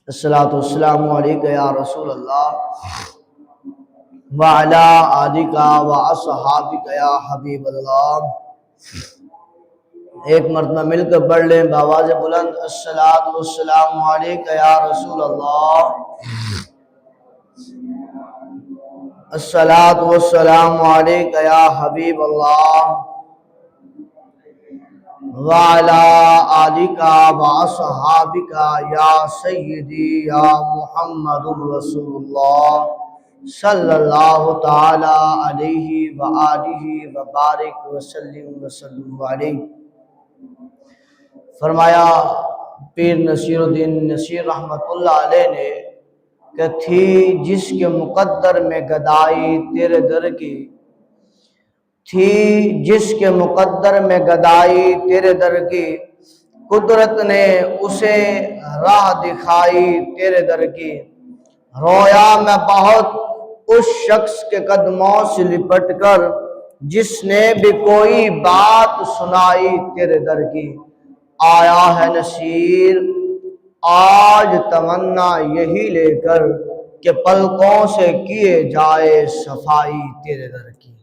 الصلاۃ والسلام علیکہ یا رسول اللہ وعلی آلکہ واصحابکہ یا حبیب اللہ۔ ایک مرتبہ مل کر پڑھ لیں بآواز بلند، الصلاۃ والسلام علیکہ یا رسول اللہ، الصلاۃ والسلام علیکہ یا حبیب اللہ، وعلی آلکہ واصحابکہ یا سیدی یا محمد رسول اللہ صلی اللہ تعالی علیہ وآلہ وبارک وسلم علیہ۔ فرمایا پیر نصیر الدین نصیر رحمت اللہ علیہ نے کہ تھی جس کے مقدر میں گدائی تیرے در کی، تھی جس کے مقدر میں گدائی تیرے در کی، قدرت نے اسے راہ دکھائی تیرے در کی۔ رویا میں بہت اس شخص کے قدموں سے لپٹ کر جس نے بھی کوئی بات سنائی تیرے در کی۔ آیا ہے نصیر آج تمنا یہی لے کر کہ پلکوں سے کیے جائے صفائی تیرے در کی،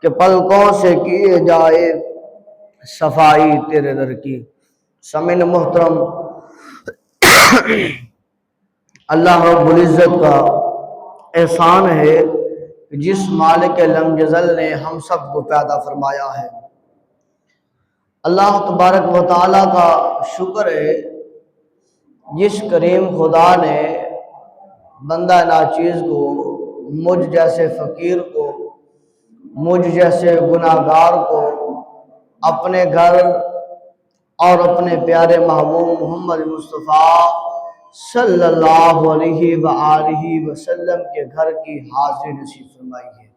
کہ پلکوں سے کیے جائے صفائی تیرے در کی۔ سامعین محترم، اللہ رب العزت کا احسان ہے کہ جس مالک لم یزل نے ہم سب کو پیدا فرمایا ہے۔ اللہ تبارک و تعالیٰ کا شکر ہے جس کریم خدا نے بندہ ناچیز کو، مجھ جیسے فقیر کو، مجھ جیسے گناہگار کو اپنے گھر اور اپنے پیارے محبوب محمد مصطفیٰ صلی اللہ علیہ وآلہ وسلم کے گھر کی حاضری نصیب فرمائی ہے،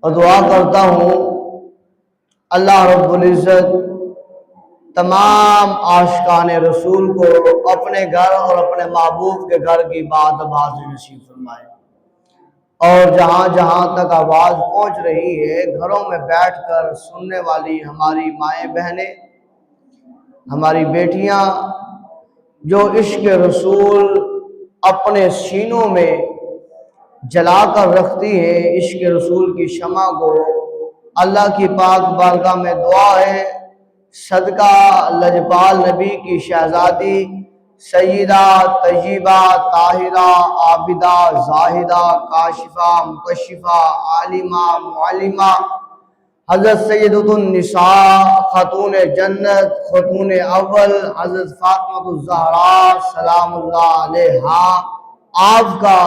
اور دعا کرتا ہوں اللہ رب العزت تمام عاشقان رسول کو اپنے گھر اور اپنے محبوب کے گھر کی بات حاضری نصیب فرمائے، اور جہاں جہاں تک آواز پہنچ رہی ہے گھروں میں بیٹھ کر سننے والی ہماری مائیں بہنیں، ہماری بیٹیاں جو عشق رسول اپنے سینوں میں جلا کر رکھتی ہیں، عشق رسول کی شمع کو، اللہ کی پاک بارگاہ میں دعا ہے صدقہ لجپال نبی کی شہزادی سیدہ طیبہ طاہرہ عابدہ زاہدہ کاشفہ مکشفہ عالمہ معلمہ حضرت سیدۃ النساء خاتون جنت خاتون اول حضرت فاطمہ الزہراء سلام اللہ علیہا، آپ کا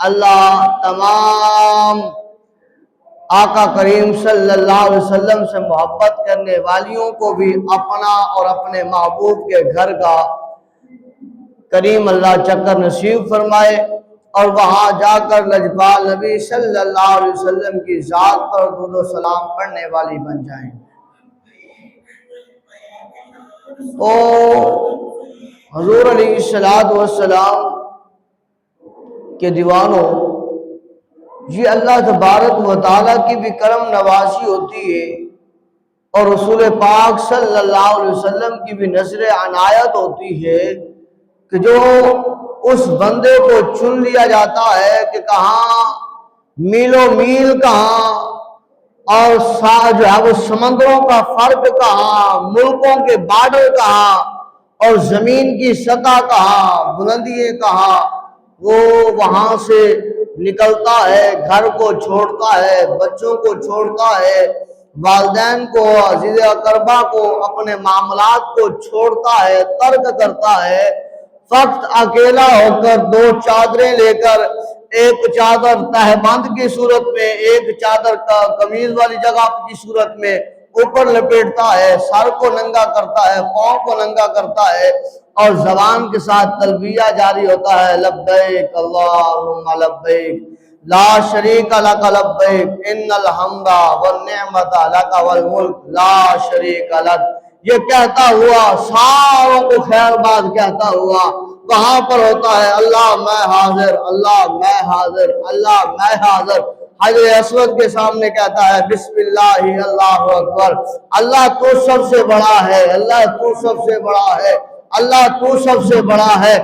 اللہ تمام آقا کریم صلی اللہ علیہ وسلم سے محبت کرنے والیوں کو بھی اپنا اور اپنے محبوب کے گھر کا کریم اللہ چکر نصیب فرمائے، اور وہاں جا کر لجپال نبی صلی اللہ علیہ وسلم کی ذات پر درود و سلام پڑھنے والی بن جائیں۔ تو حضور علیہ السلام کے دیوانوں، یہ اللہ تبارک و تعالیٰ کی بھی کرم نوازی ہوتی ہے، اور رسول پاک صلی اللہ علیہ وسلم کی بھی نظر عنایت ہوتی ہے کہ جو اس بندے کو چن لیا جاتا ہے کہ کہاں میلوں میل کہاں، اور جو ہے وہ سمندروں کا فرق کہاں، ملکوں کے بارڈر کہاں، اور زمین کی سطح کہاں، بلندیاں کہاں، وہ وہاں سے نکلتا ہے، گھر کو چھوڑتا ہے، بچوں کو چھوڑتا ہے، والدین کو، عزیز اقربا کو، اپنے معاملات کو چھوڑتا ہے، ترک کرتا ہے، فقط اکیلا ہو کر دو چادریں لے کر، ایک چادر تہبند کی صورت میں، ایک چادر قمیض والی جگہ کی صورت میں اوپر لپیٹتا ہے، سر کو ننگا کرتا ہے، پاؤں کو ننگا کرتا ہے، اور زبان کے ساتھ تلبیہ جاری ہوتا ہے، لبیک اللہم لبیک لا شریک لک لبیک ان الحمد والنعمت لک والملک لا شریک لک، یہ کہتا ہوا ساروں کو خیر بات کہتا ہوا وہاں پر ہوتا ہے اللہ میں حاضر، اللہ میں حاضر، اللہ میں حاضر، حجر اسود کے سامنے کہتا ہے بسم اللہ اللہ اکبر، اللہ تو سب سے بڑا ہے، اللہ تو سب سے بڑا ہے، اللہ تو سب سے بڑا ہے۔